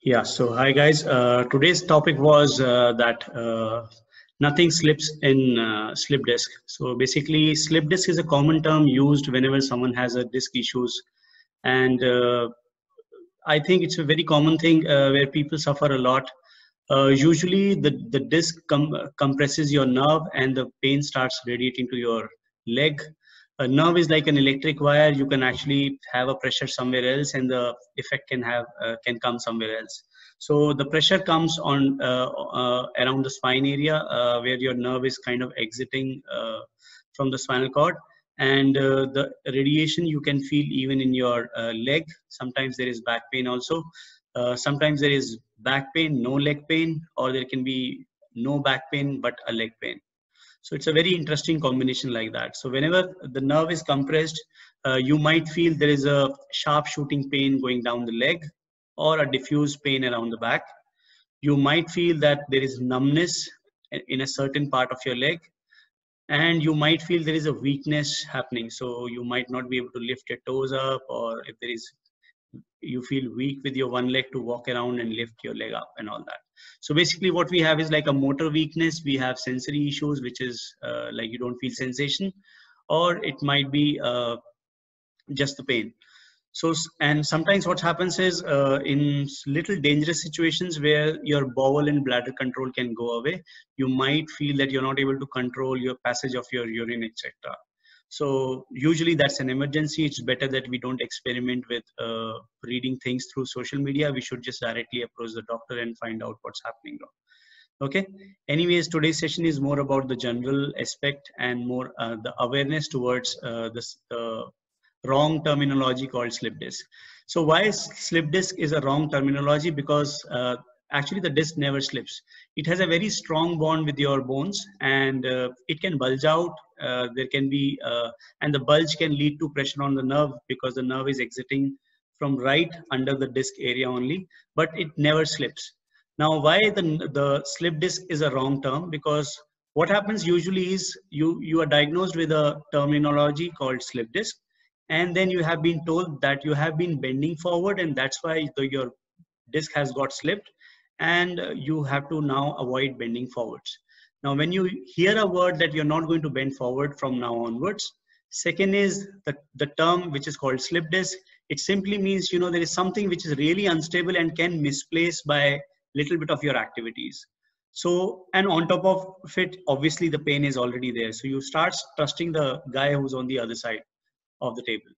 Yeah, so hi guys. Today's topic was that nothing slips in slip disk. So basically, slip disk is a common term used whenever someone has a disk issues, and I think it's a very common thing where people suffer a lot. Usually, the disc compresses your nerve, and the pain starts radiating to your leg. A nerve is like an electric wire. You can actually have a pressure somewhere else, and the effect can come somewhere else. So the pressure comes on around the spine area where your nerve is kind of exiting from the spinal cord, and the radiation you can feel even in your leg. Sometimes there is back pain also. Sometimes there is back pain, no leg pain, or there can be no back pain but a leg pain. So it's a very interesting combination like that. So whenever the nerve is compressed, you might feel there is a sharp shooting pain going down the leg or a diffuse pain around the back. You might feel that there is numbness in a certain part of your leg, and you might feel there is a weakness happening. So you might not be able to lift your toes up, or if there is, you feel weak with your one leg to walk around and lift your leg up and all that. So basically what we have is like a motor weakness. We have sensory issues, which is like you don't feel sensation, or it might be just the pain. So, and sometimes what happens is in little dangerous situations where your bowel and bladder control can go away, you might feel that you're not able to control your passage of your urine, etc. So usually that's an emergency. It's better that we don't experiment with reading things through social media. We should just directly approach the doctor and find out what's happening. Okay. Anyways, today's session is more about the general aspect and more the awareness towards this wrong terminology called slip disk. So why slip disk is a wrong terminology? Because actually the disc never slips. It has a very strong bond with your bones, and it can bulge out. There can be, and the bulge can lead to pressure on the nerve because the nerve is exiting from right under the disc area only, but it never slips. Now, why the slip disc is a wrong term? Because what happens usually is you are diagnosed with a terminology called slip disc, and then you have been told that you have been bending forward, and that's why your disc has got slipped, and you have to now avoid bending forwards. Now, when you hear a word that you're not going to bend forward from now onwards, second is the term which is called slip disc. It simply means, you know, there is something which is really unstable and can misplace by little bit of your activities. So, and on top of it, obviously the pain is already there. So you start trusting the guy who's on the other side of the table.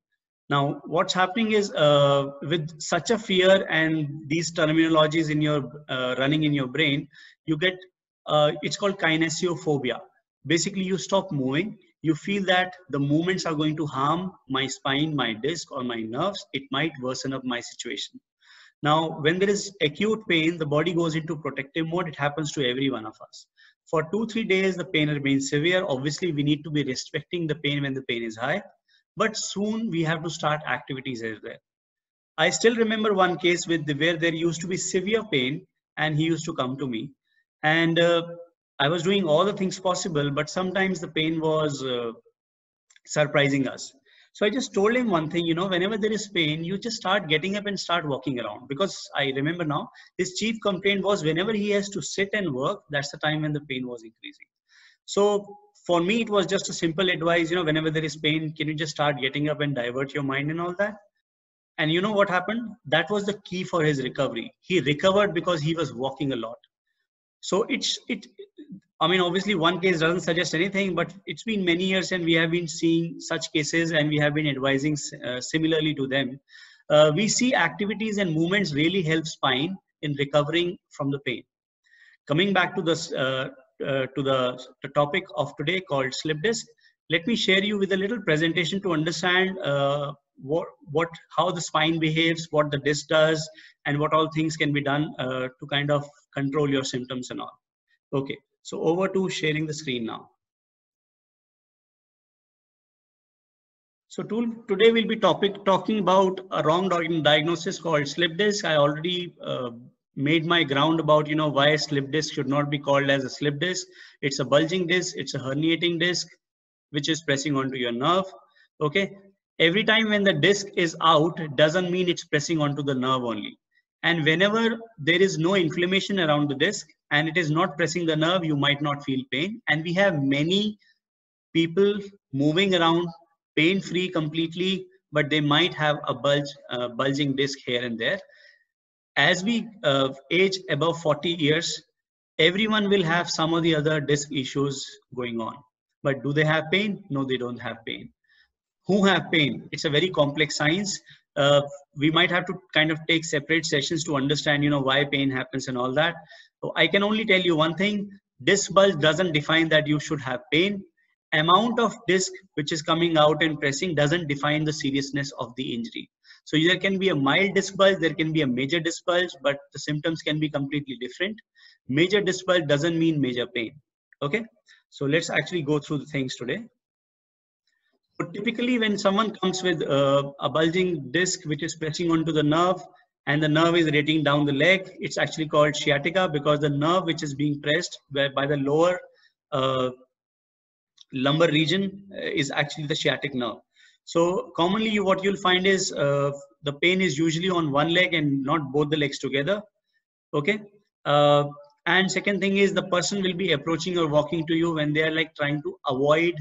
Now, what's happening is with such a fear and these terminologies in your running in your brain, you get it's called kinesiophobia. Basically, you stop moving. You feel that the movements are going to harm my spine, my disc, or my nerves. It might worsen up my situation. Now, when there is acute pain, the body goes into protective mode. It happens to every one of us. For 2-3 days, the pain remains severe. Obviously, we need to be restricting the pain when the pain is high, but soon we have to start activities as well. I still remember one case where there used to be severe pain, and he used to come to me, and I was doing all the things possible, but sometimes the pain was surprising us. So I just told him one thing, you know, whenever there is pain, you just start getting up and start walking around. Because I remember now, his chief complaint was whenever he has to sit and work, that's the time when the pain was increasing. So for me, it was just a simple advice, you know, whenever there is pain, can you just start getting up and divert your mind and all that? And you know what happened? That was the key for his recovery. He recovered because he was walking a lot. So I mean, obviously one case doesn't suggest anything, but it's been many years and we have been seeing such cases and we have been advising similarly to them. We see activities and movements really help spine in recovering from the pain. Coming back to this, to the topic of today called slip disc, let me share you with a little presentation to understand how the spine behaves, what the disc does, and what all things can be done to kind of control your symptoms and all. Okay, so over to sharing the screen now. So today we'll be talking about a wrong diagnosis called slip disc. I already made my ground about, you know, why slip disc should not be called as a slip disc. It's a bulging disc, it's a herniating disc, which is pressing onto your nerve. Okay, every time when the disc is out, it doesn't mean it's pressing onto the nerve only. And whenever there is no inflammation around the disc and it is not pressing the nerve, you might not feel pain. And we have many people moving around pain-free completely, but they might have a bulging disc here and there. As we age above 40 years, everyone will have some of the other disc issues going on. But do they have pain? No, they don't have pain. Who have pain? It's a very complex science. We might have to kind of take separate sessions to understand, why pain happens and all that. So I can only tell you one thing: disc bulge doesn't define that you should have pain. Amount of disc which is coming out and pressing doesn't define the seriousness of the injury. So there can be a mild disc bulge, there can be a major disc bulge, but the symptoms can be completely different. Major disc bulge doesn't mean major pain. Okay, so let's actually go through the things today. So typically when someone comes with a bulging disc which is pressing onto the nerve and the nerve is radiating down the leg, it's actually called sciatica, because the nerve which is being pressed by the lower lumbar region is actually the sciatic nerve. So commonly what you'll find is the pain is usually on one leg and not both the legs together. Okay. And second thing is the person will be approaching or walking to you when they are like trying to avoid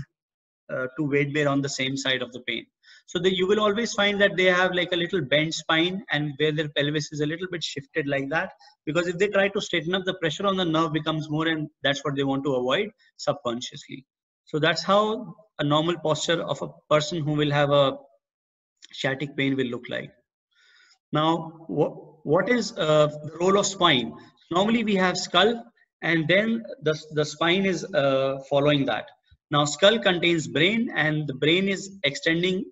to weight bear on the same side of the pain. So you will always find that they have like a little bent spine and where their pelvis is a little bit shifted like that, because if they try to straighten up, the pressure on the nerve becomes more, and that's what they want to avoid subconsciously. So that's how a normal posture of a person who will have a sciatic pain will look like. Now, what is the role of spine? Normally we have skull, and then the spine is following that. Now, skull contains brain, and the brain is extending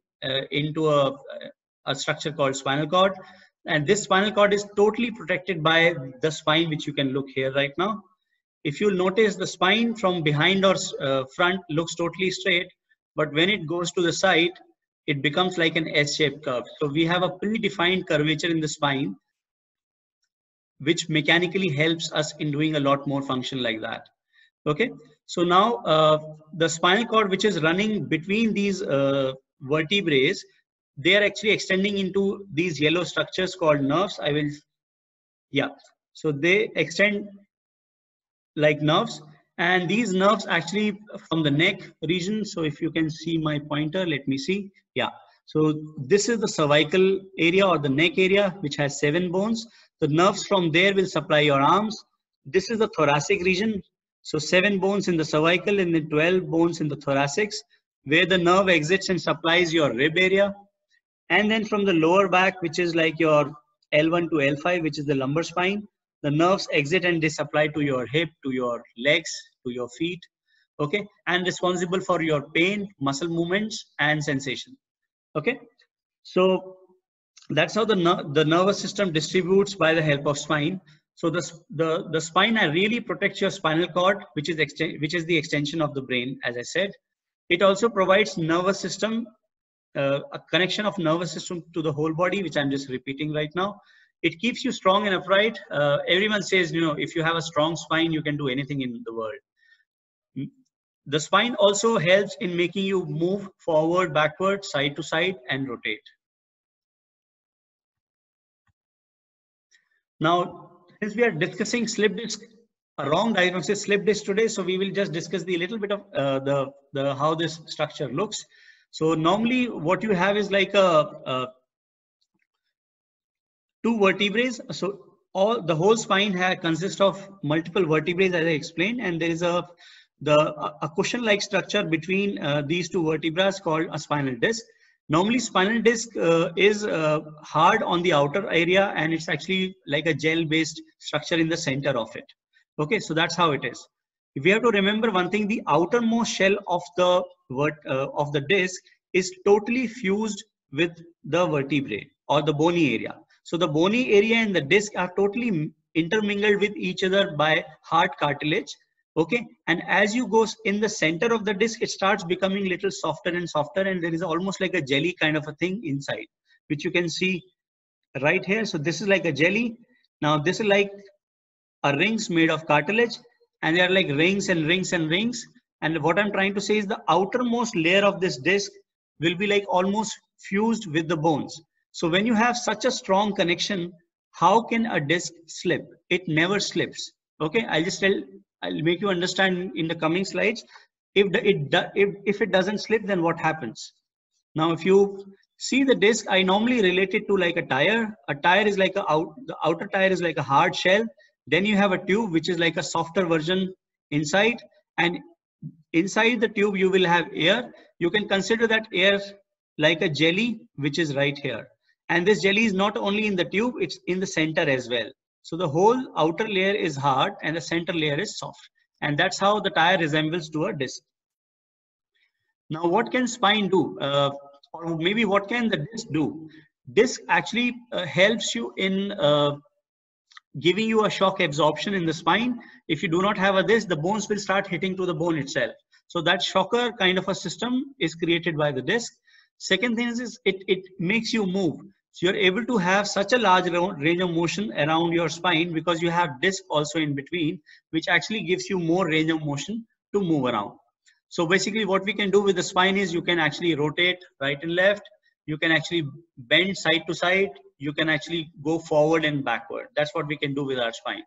into a structure called spinal cord. And this spinal cord is totally protected by the spine, which you can look here right now. If you'll notice, the spine from behind or front looks totally straight, but when it goes to the side, it becomes like an S-shaped curve. So we have a predefined curvature in the spine, which mechanically helps us in doing a lot more function like that. Okay. So now the spinal cord, which is running between these vertebrae, they are actually extending into these yellow structures called nerves. So they extend like nerves, and these nerves actually from the neck region. So if you can see my pointer, let me see. Yeah. So this is the cervical area or the neck area, which has 7 bones. The nerves from there will supply your arms. This is the thoracic region. So 7 bones in the cervical and then 12 bones in the thoracics, where the nerve exits and supplies your rib area. And then from the lower back, which is like your L1 to L5, which is the lumbar spine, the nerves exit and they supply to your hip, to your legs, to your feet. Okay. And responsible for your pain, muscle movements, and sensation. Okay. So that's how the nervous system distributes by the help of spine. So the spine really protects your spinal cord, which is the extension of the brain, as I said. It also provides nervous system, a connection of nervous system to the whole body, which I'm just repeating right now. It keeps you strong and upright. Everyone says, if you have a strong spine, you can do anything in the world. The spine also helps in making you move forward, backward, side to side, and rotate. Now, since we are discussing slip disc, a wrong diagnosis slip disc today, so we will just discuss the little bit of how this structure looks. So normally what you have is like a 2 vertebrae. So the whole spine consists of multiple vertebrae, as I explained, and there is a cushion-like structure between these 2 vertebrae called a spinal disc. Normally, spinal disc is hard on the outer area, and it's actually like a gel-based structure in the center of it. Okay, so that's how it is. If we have to remember one thing, the outermost shell of the disc is totally fused with the vertebrae or the bony area. So the bony area and the disc are totally intermingled with each other by hard cartilage. Okay, and as you go in the center of the disc, it starts becoming little softer and softer, and there is almost like a jelly kind of a thing inside, which you can see right here. So this is like a jelly. Now this is like a rings made of cartilage, and they are like rings and rings and rings. And what I'm trying to say is the outermost layer of this disc will be like almost fused with the bones. So when you have such a strong connection, how can a disc slip? It never slips. Okay, I'll make you understand in the coming slides. If it doesn't slip, then what happens? Now, if you see the disc, I normally relate it to like a tire. A tire is like the outer tire is like a hard shell. Then you have a tube, which is like a softer version inside. And inside the tube, you will have air. You can consider that air like a jelly, which is right here. And this jelly is not only in the tube, it's in the center as well. So the whole outer layer is hard and the center layer is soft. And that's how the tire resembles to a disc. Now, what can spine do? Or maybe what can the disc do? Disc actually helps you in giving you a shock absorption in the spine. If you do not have a disc, the bones will start hitting to the bone itself. So that shocker kind of a system is created by the disc. Second thing is it makes you move. So you're able to have such a large range of motion around your spine because you have disc also in between, which actually gives you more range of motion to move around. So basically what we can do with the spine is you can actually rotate right and left. You can actually bend side to side. You can actually go forward and backward. That's what we can do with our spine.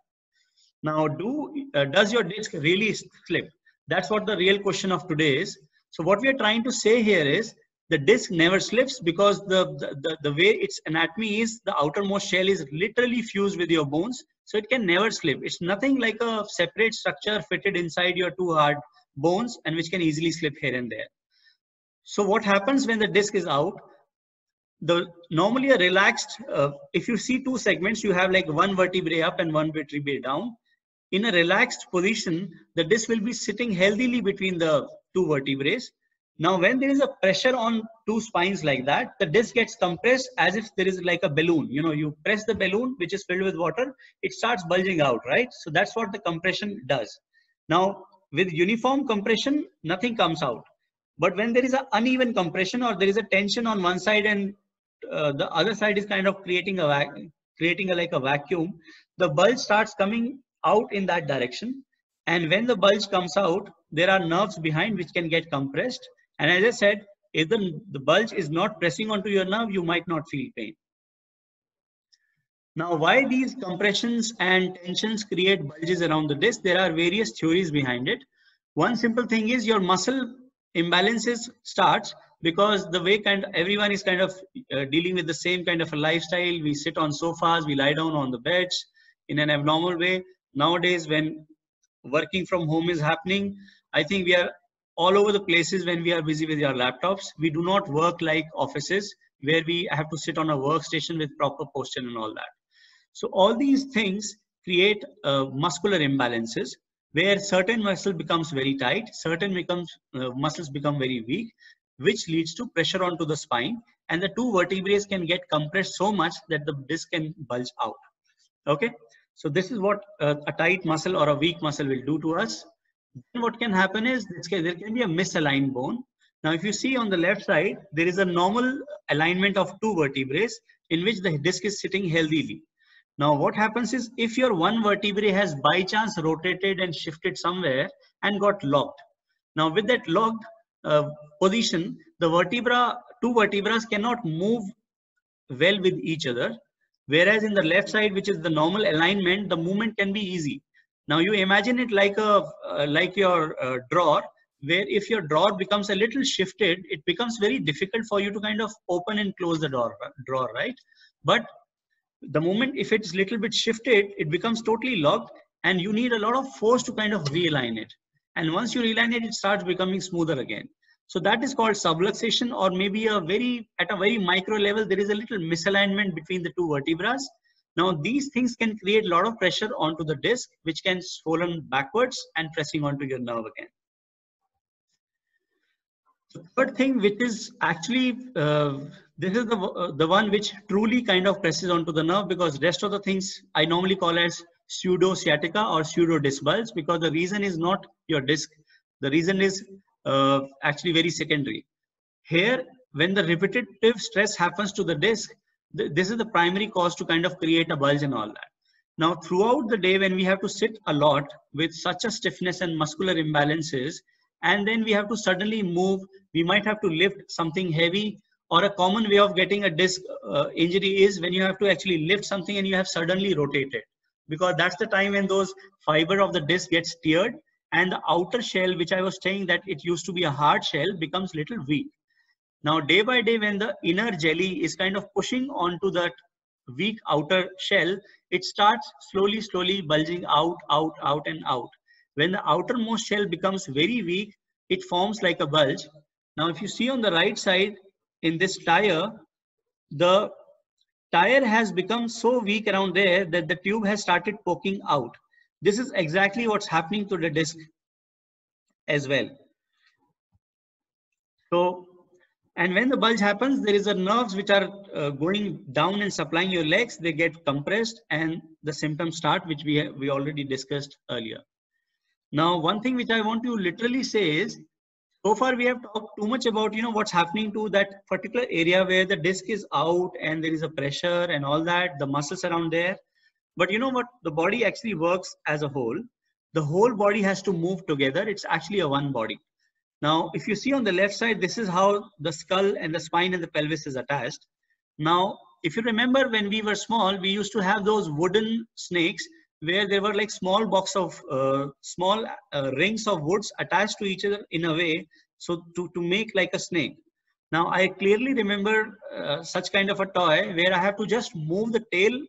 Now, does your disc really slip? That's what the real question of today is. So what we are trying to say here is the disc never slips because the way its anatomy is, the outermost shell is literally fused with your bones. So it can never slip. It's nothing like a separate structure fitted inside your two hard bones and which can easily slip here and there. So what happens when the disc is out? Normally a relaxed, if you see two segments, you have like one vertebrae up and one vertebrae down. In a relaxed position, the disc will be sitting healthily between the two vertebrae. Now, when there is a pressure on two spines like that, the disc gets compressed as if there is like a balloon. You know, you press the balloon, which is filled with water, it starts bulging out, right? So that's what the compression does. Now, with uniform compression, nothing comes out. But when there is an uneven compression or there is a tension on one side and the other side is kind of creating like a vacuum, the bulge starts coming out in that direction. And when the bulge comes out, there are nerves behind which can get compressed. And as I said, if the bulge is not pressing onto your nerve, you might not feel pain. Now, why these compressions and tensions create bulges around the disc? There are various theories behind it. One simple thing is your muscle imbalances starts because the way everyone is kind of dealing with the same kind of a lifestyle. We sit on sofas, we lie down on the beds in an abnormal way. Nowadays, when working from home is happening, I think we are all over the places when we are busy with our laptops. We do not work like offices where we have to sit on a workstation with proper posture and all that. So all these things create muscular imbalances where certain muscle becomes very tight, certain muscles become very weak, which leads to pressure onto the spine, and the two vertebrae can get compressed so much that the disc can bulge out. Okay, so this is what a tight muscle or a weak muscle will do to us. Then what can happen is there can be a misaligned bone. Now, if you see on the left side, there is a normal alignment of two vertebrae in which the disc is sitting healthily. Now, what happens is if your one vertebrae has by chance rotated and shifted somewhere and got locked. Now, with that locked position, the two vertebrae cannot move well with each other. Whereas in the left side, which is the normal alignment, the movement can be easy. Now, you imagine it like your drawer, where if your drawer becomes a little shifted, it becomes very difficult for you to kind of open and close the drawer, right? But the moment if it's a little bit shifted, it becomes totally locked and you need a lot of force to kind of realign it. And once you realign it, it starts becoming smoother again. So that is called subluxation, or maybe at a very micro level, there is a little misalignment between the two vertebrae. Now, these things can create a lot of pressure onto the disc, which can swollen backwards and pressing onto your nerve again. The third thing, which is actually, this is the one which truly kind of presses onto the nerve, because rest of the things I normally call as pseudo sciatica or pseudo disc bulge, because the reason is not your disc. The reason is actually very secondary. Here, when the repetitive stress happens to the disc, this is the primary cause to kind of create a bulge and all that. Now, throughout the day, when we have to sit a lot with such a stiffness and muscular imbalances, and then we have to suddenly move, we might have to lift something heavy, or a common way of getting a disc injury is when you have to actually lift something and you have suddenly rotated, because that's the time when those fiber of the disc gets teared and the outer shell, which I was saying that it used to be a hard shell, becomes little weak. Now, day by day, when the inner jelly is kind of pushing onto that weak outer shell, it starts slowly bulging out, and out. When the outermost shell becomes very weak, it forms like a bulge. Now, if you see on the right side in this tire, the tire has become so weak around there that the tube has started poking out. This is exactly what's happening to the disc as well. So, and when the bulge happens, there is a nerves which are going down and supplying your legs. They get compressed and the symptoms start, which we already discussed earlier. Now, one thing which I want to literally say is, so far we have talked too much about, what's happening to that particular area where the disc is out and there is a pressure and all that, the muscles around there. But you know what? The body actually works as a whole. The whole body has to move together. It's actually a one body. Now, if you see on the left side, this is how the skull and the spine and the pelvis is attached. Now, if you remember when we were small, we used to have those wooden snakes where there were like small box of small rings of woods attached to each other in a way, so to make like a snake. Now, I clearly remember such kind of a toy where I have to just move the tail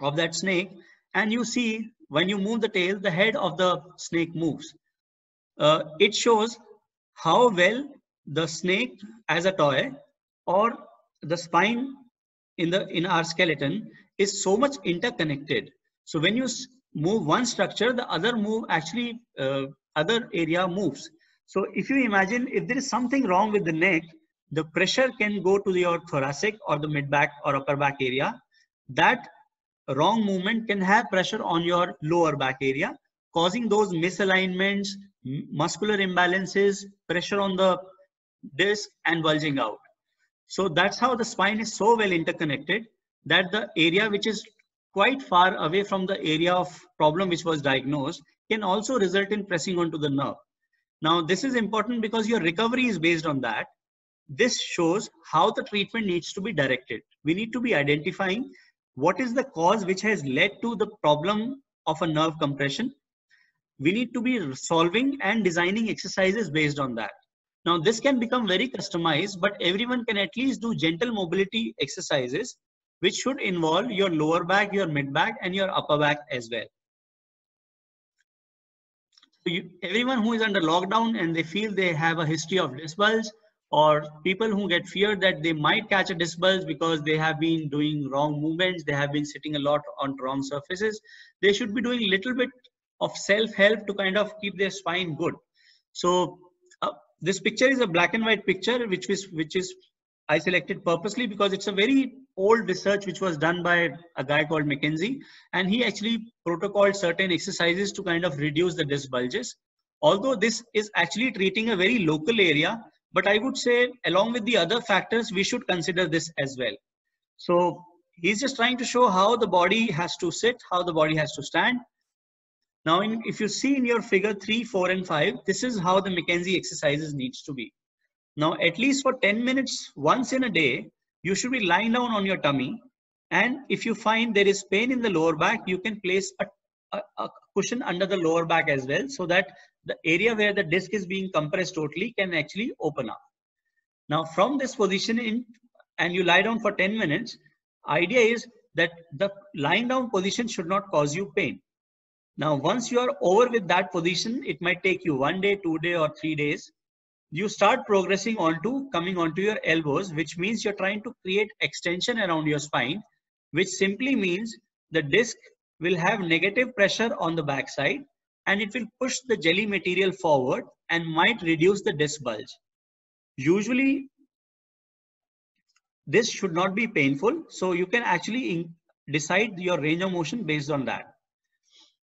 of that snake, and you see when you move the tail, the head of the snake moves. It shows how well the snake as a toy or the spine in our skeleton is so much interconnected. So when you move one structure, the other other area moves. So if you imagine, if there is something wrong with the neck, the pressure can go to your thoracic or the mid back or upper back area. That wrong movement can have pressure on your lower back area, causing those misalignments, muscular imbalances, pressure on the disc and bulging out. So that's how the spine is so well interconnected that the area which is quite far away from the area of problem which was diagnosed can also result in pressing onto the nerve. Now, this is important because your recovery is based on that. This shows how the treatment needs to be directed. We need to be identifying what is the cause which has led to the problem of a nerve compression. We need to be solving and designing exercises based on that. Now, this can become very customized, but everyone can at least do gentle mobility exercises, which should involve your lower back, your mid back, and your upper back as well. So everyone who is under lockdown and they feel they have a history of disc bulge, or people who get feared that they might catch a disc bulge because they have been doing wrong movements, they have been sitting a lot on wrong surfaces, they should be doing a little bit of self-help to kind of keep their spine good. So this picture is a black and white picture, which is I selected purposely because it's a very old research which was done by a guy called McKenzie, and he actually protocoled certain exercises to kind of reduce the disc bulges. Although this is actually treating a very local area, but I would say along with the other factors, we should consider this as well. So he's just trying to show how the body has to sit, how the body has to stand. Now, if you see in your figure 3, 4, and 5, this is how the McKenzie exercises needs to be. Now, at least for 10 minutes, once in a day, you should be lying down on your tummy. And if you find there is pain in the lower back, you can place a cushion under the lower back as well, so that the area where the disc is being compressed totally can actually open up. Now, from this position and you lie down for 10 minutes, idea is that the lying down position should not cause you pain. Now, once you are over with that position, it might take you 1 day, 2 days, or 3 days. You start progressing coming onto your elbows, which means you're trying to create extension around your spine, which simply means the disc will have negative pressure on the backside and it will push the jelly material forward and might reduce the disc bulge. Usually, this should not be painful, so you can actually decide your range of motion based on that.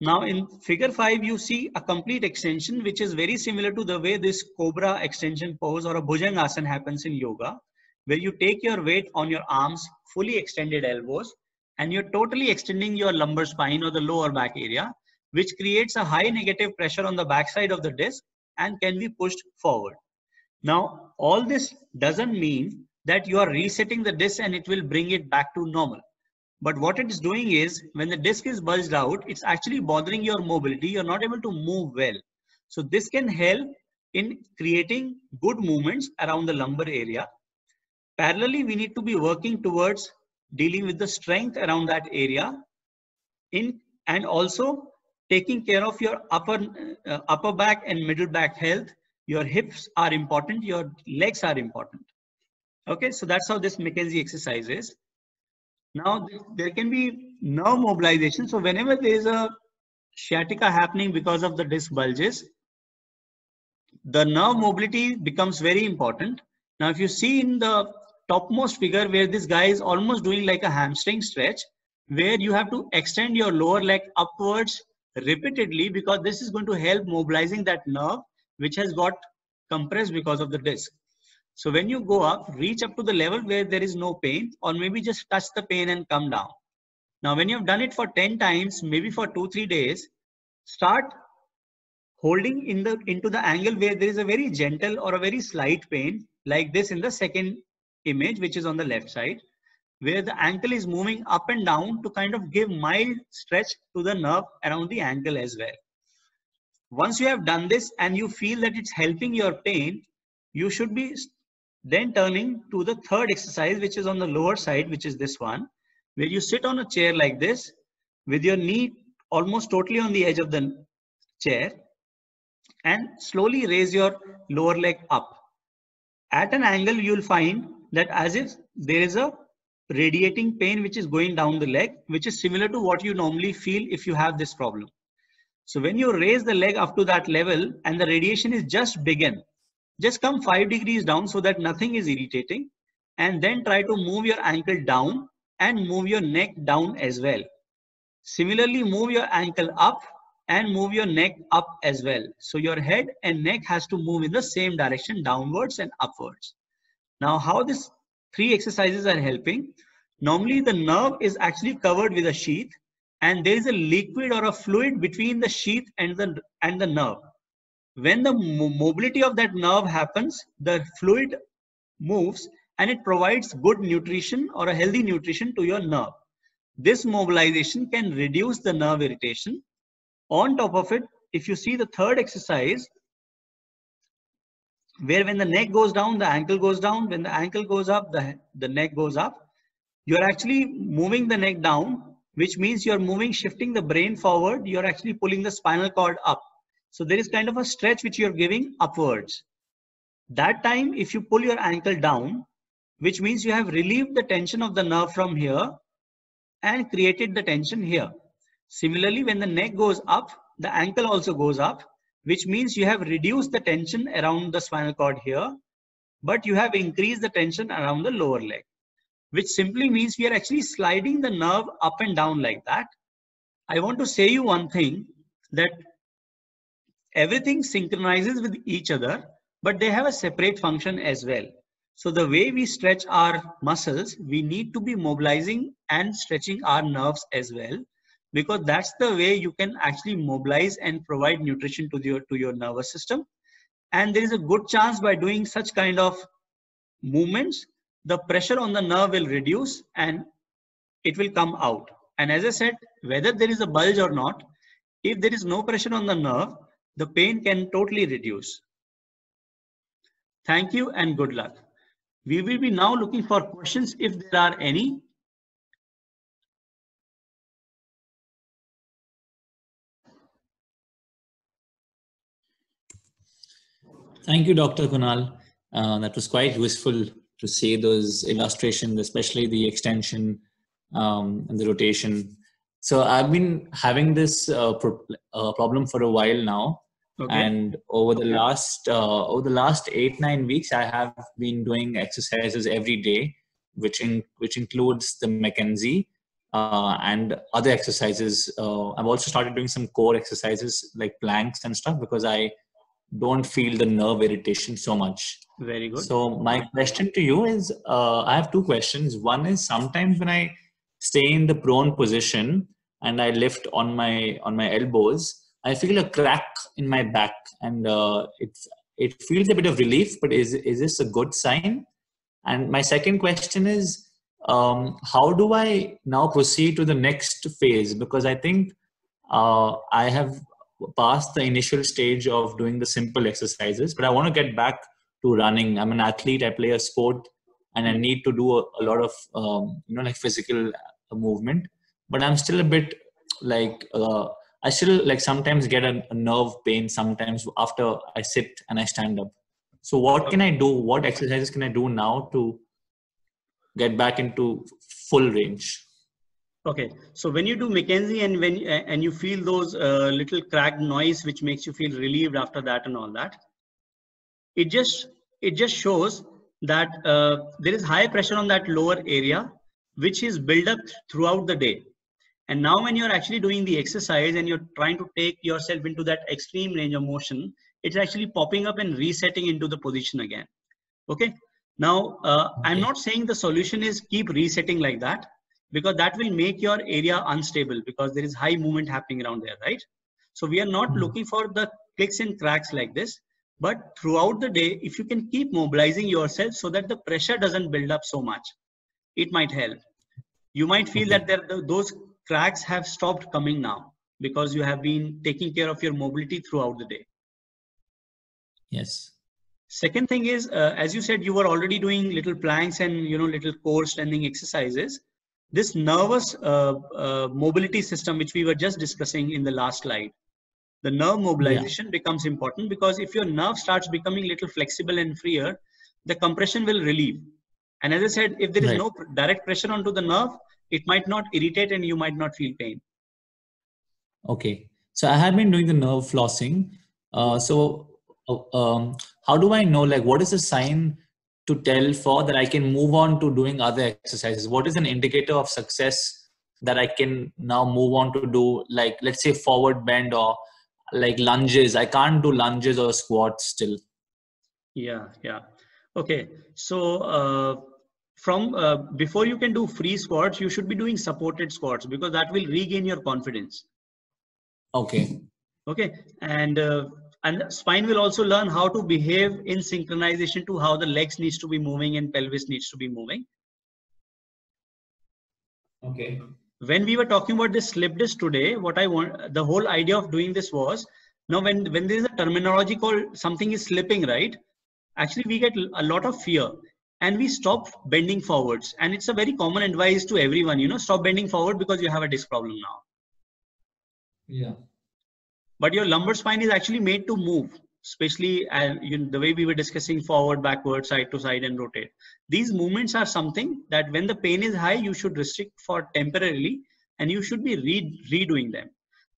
Now in figure 5, you see a complete extension, which is very similar to the way this cobra extension pose or a bhujangasana happens in yoga, where you take your weight on your arms, fully extended elbows, and you're totally extending your lumbar spine or the lower back area, which creates a high negative pressure on the backside of the disc and can be pushed forward. Now, all this doesn't mean that you are resetting the disc and it will bring it back to normal. But what it is doing is, when the disc is bulged out, it's actually bothering your mobility. You're not able to move well. So this can help in creating good movements around the lumbar area. Parallelly, we need to be working towards dealing with the strength around that area and also taking care of your upper back and middle back health. Your hips are important, your legs are important. Okay, so that's how this McKenzie exercise is. Now there can be nerve mobilization. So whenever there is a sciatica happening because of the disc bulges, the nerve mobility becomes very important. Now if you see in the topmost figure where this guy is almost doing like a hamstring stretch, where you have to extend your lower leg upwards repeatedly, because this is going to help mobilizing that nerve which has got compressed because of the disc. So when you go up, reach up to the level where there is no pain, or maybe just touch the pain and come down. Now when you have done it for 10 times, maybe for 2-3 days, start holding into the angle where there is a very gentle or a very slight pain, like this in the second image, which is on the left side, where the ankle is moving up and down to kind of give mild stretch to the nerve around the ankle as well. Once you have done this and you feel that it's helping your pain, you should be then turning to the third exercise, which is on the lower side, which is this one, where you sit on a chair like this with your knee almost totally on the edge of the chair and slowly raise your lower leg up. At an angle, you'll find that as if there is a radiating pain which is going down the leg, which is similar to what you normally feel if you have this problem. So when you raise the leg up to that level and the radiation is just begun, just come 5 degrees down so that nothing is irritating, and then try to move your ankle down and move your neck down as well. Similarly, move your ankle up and move your neck up as well. So your head and neck has to move in the same direction, downwards and upwards. Now, how these 3 exercises are helping? Normally, the nerve is actually covered with a sheath, and there is a liquid or a fluid between the sheath and the nerve. When the mobility of that nerve happens, the fluid moves and it provides good nutrition or a healthy nutrition to your nerve. This mobilization can reduce the nerve irritation. On top of it, if you see the third exercise, where when the neck goes down, the ankle goes down. When the ankle goes up, the neck goes up. You're actually moving the neck down, which means you're moving, shifting the brain forward. You're actually pulling the spinal cord up. So there is kind of a stretch which you're giving upwards. That time, if you pull your ankle down, which means you have relieved the tension of the nerve from here and created the tension here. Similarly, when the neck goes up, the ankle also goes up, which means you have reduced the tension around the spinal cord here, but you have increased the tension around the lower leg, which simply means we are actually sliding the nerve up and down like that. I want to say you one thing, that everything synchronizes with each other, but they have a separate function as well. So the way we stretch our muscles, we need to be mobilizing and stretching our nerves as well, because that's the way you can actually mobilize and provide nutrition to your nervous system. And there is a good chance by doing such kind of movements, the pressure on the nerve will reduce and it will come out. And as I said, whether there is a bulge or not, if there is no pressure on the nerve, the pain can totally reduce. Thank you and good luck. We will be now looking for questions if there are any. Thank you, Dr. Kunal. That was quite useful to see those illustrations, especially the extension and the rotation. So I've been having this problem for a while now. Okay. And over the last 8-9 weeks, I have been doing exercises every day, which includes the McKenzie and other exercises. I've also started doing some core exercises like planks and stuff, because I don't feel the nerve irritation so much. Very good. So my question to you is, I have 2 questions. One is, sometimes when I stay in the prone position and I lift on my elbows, I feel a crack in my back, and it feels a bit of relief, but is this a good sign? And my second question is, how do I now proceed to the next phase? Because I think I have passed the initial stage of doing the simple exercises, but I want to get back to running. I'm an athlete, I play a sport, and I need to do a lot of like physical movement, but I'm still a bit like I still like sometimes get a nerve pain sometimes after I sit and I stand up. So what can I do? What exercises can I do now to get back into full range? Okay, so when you do McKenzie and you feel those little cracked noise which makes you feel relieved after that and all that, it just shows that there is high pressure on that lower area which is built up throughout the day. And now when you're actually doing the exercise and you're trying to take yourself into that extreme range of motion, it's actually popping up and resetting into the position again. Okay. Now, I'm not saying the solution is keep resetting like that, because that will make your area unstable because there is high movement happening around there, right? So we are not looking for the clicks and cracks like this, but throughout the day, if you can keep mobilizing yourself so that the pressure doesn't build up so much, it might help. You might feel that those cracks have stopped coming now because you have been taking care of your mobility throughout the day. Yes. Second thing is, as you said, you were already doing little planks and little core strengthening exercises. This nervous mobility system, which we were just discussing in the last slide, the nerve mobilization becomes important, because if your nerve starts becoming little flexible and freer, the compression will relieve. And as I said, if there is no direct pressure onto the nerve, it might not irritate and you might not feel pain. Okay. So I have been doing the nerve flossing. How do I know, like, what is a sign to tell for that I can move on to doing other exercises? What is an indicator of success that I can now move on to do, like, let's say forward bend or like lunges? I can't do lunges or squats still. Yeah. Okay. So before you can do free squats, you should be doing supported squats, because that will regain your confidence. Okay. And the spine will also learn how to behave in synchronization to how the legs needs to be moving and pelvis needs to be moving. Okay. When we were talking about this slip disc today, the whole idea of doing this was, now when there is a terminology called something is slipping, right? Actually, we get a lot of fear and we stop bending forwards. And it's a very common advice to everyone, stop bending forward because you have a disc problem now. Yeah. But your lumbar spine is actually made to move, especially the way we were discussing forward, backward, side to side, and rotate. These movements are something that when the pain is high, you should restrict for temporarily, and you should be redoing them.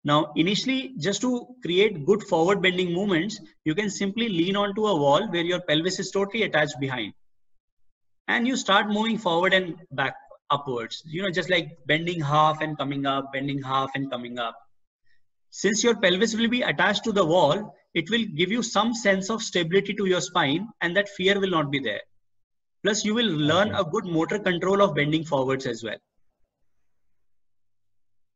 Now, initially, just to create good forward bending movements, you can simply lean onto a wall where your pelvis is totally attached behind. And you start moving forward and back upwards, just like bending half and coming up, bending half and coming up. Since your pelvis will be attached to the wall, it will give you some sense of stability to your spine, and that fear will not be there. Plus, you will learn a good motor control of bending forwards as well.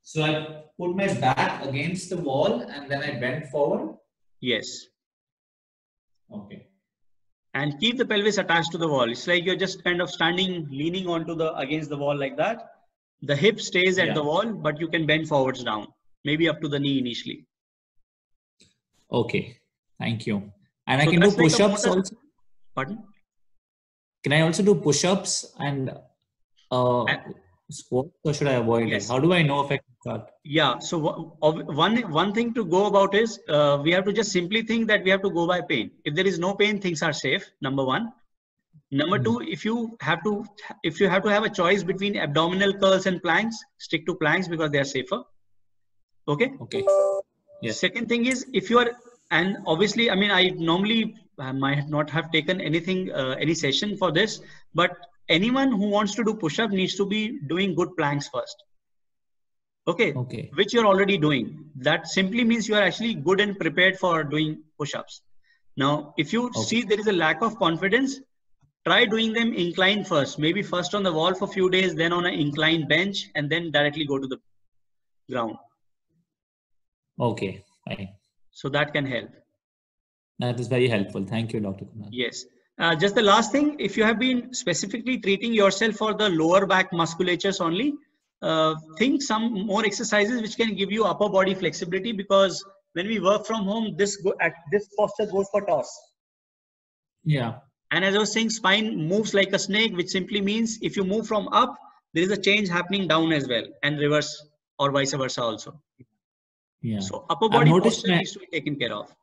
So I put my back against the wall and then I bend forward? Yes. Okay. And keep the pelvis attached to the wall. It's like you're just kind of standing, leaning against the wall like that. The hip stays at the wall, but you can bend forwards down, maybe up to the knee initially. Okay. Thank you. And so I can do push-ups also? Pardon? Can I also do push-ups and squats, or should I avoid it? How do I know if I can start? Yeah. So one thing to go about is we have to just simply think that we have to go by pain. If there is no pain, things are safe. Number one. Number two, if you have to have a choice between abdominal curls and planks, stick to planks because they are safer. Okay. Okay. Yes. Second thing is, if you are, and obviously, I mean, I normally might not have taken any session for this, but anyone who wants to do push-up needs to be doing good planks first. Okay. Which you're already doing. That simply means you are actually good and prepared for doing push-ups. Now, if you see there is a lack of confidence, try doing them inclined first. Maybe first on the wall for a few days, then on an inclined bench, and then directly go to the ground. Okay, fine. So that can help. That is very helpful. Thank you, Dr. Kunal. Yes. Just the last thing, if you have been specifically treating yourself for the lower back musculatures only, think some more exercises which can give you upper body flexibility, because when we work from home, this posture goes for toss. Yeah. And as I was saying, spine moves like a snake, which simply means if you move from up, there is a change happening down as well, and reverse or vice versa also. Yeah. So upper body posture needs to be taken care of.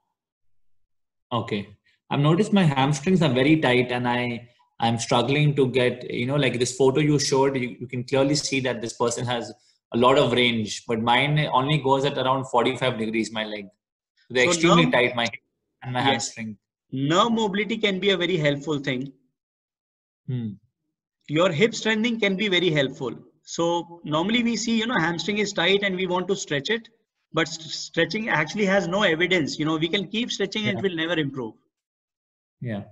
Okay. I've noticed my hamstrings are very tight, and I'm struggling to get, like this photo you showed, you can clearly see that this person has a lot of range, but mine only goes at around 45 degrees, my leg. They're extremely tight, my hip and my hamstring. Nerve mobility can be a very helpful thing. Your hip strengthening can be very helpful. So normally we see, hamstring is tight and we want to stretch it, but stretching actually has no evidence. We can keep stretching and it will never improve. Yeah.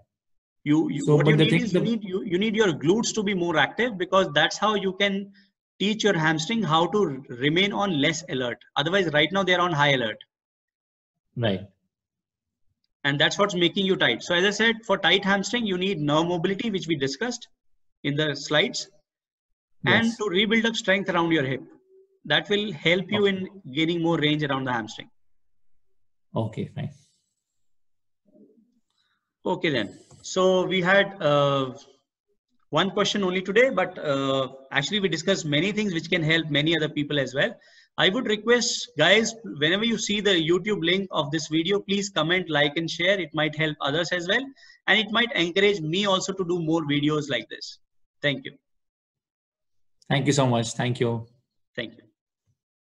You need your glutes to be more active, because that's how you can teach your hamstring how to remain on less alert. Otherwise, right now they're on high alert. Right. And that's what's making you tight. So as I said, for tight hamstring, you need nerve mobility, which we discussed in the slides, and to rebuild up strength around your hip. That will help you in gaining more range around the hamstring. Okay, fine. Okay then. So we had one question only today, but actually we discussed many things which can help many other people as well. I would request guys, whenever you see the YouTube link of this video, please comment, like and share. It might help others as well. And it might encourage me also to do more videos like this. Thank you. Thank you so much. Thank you. Thank you.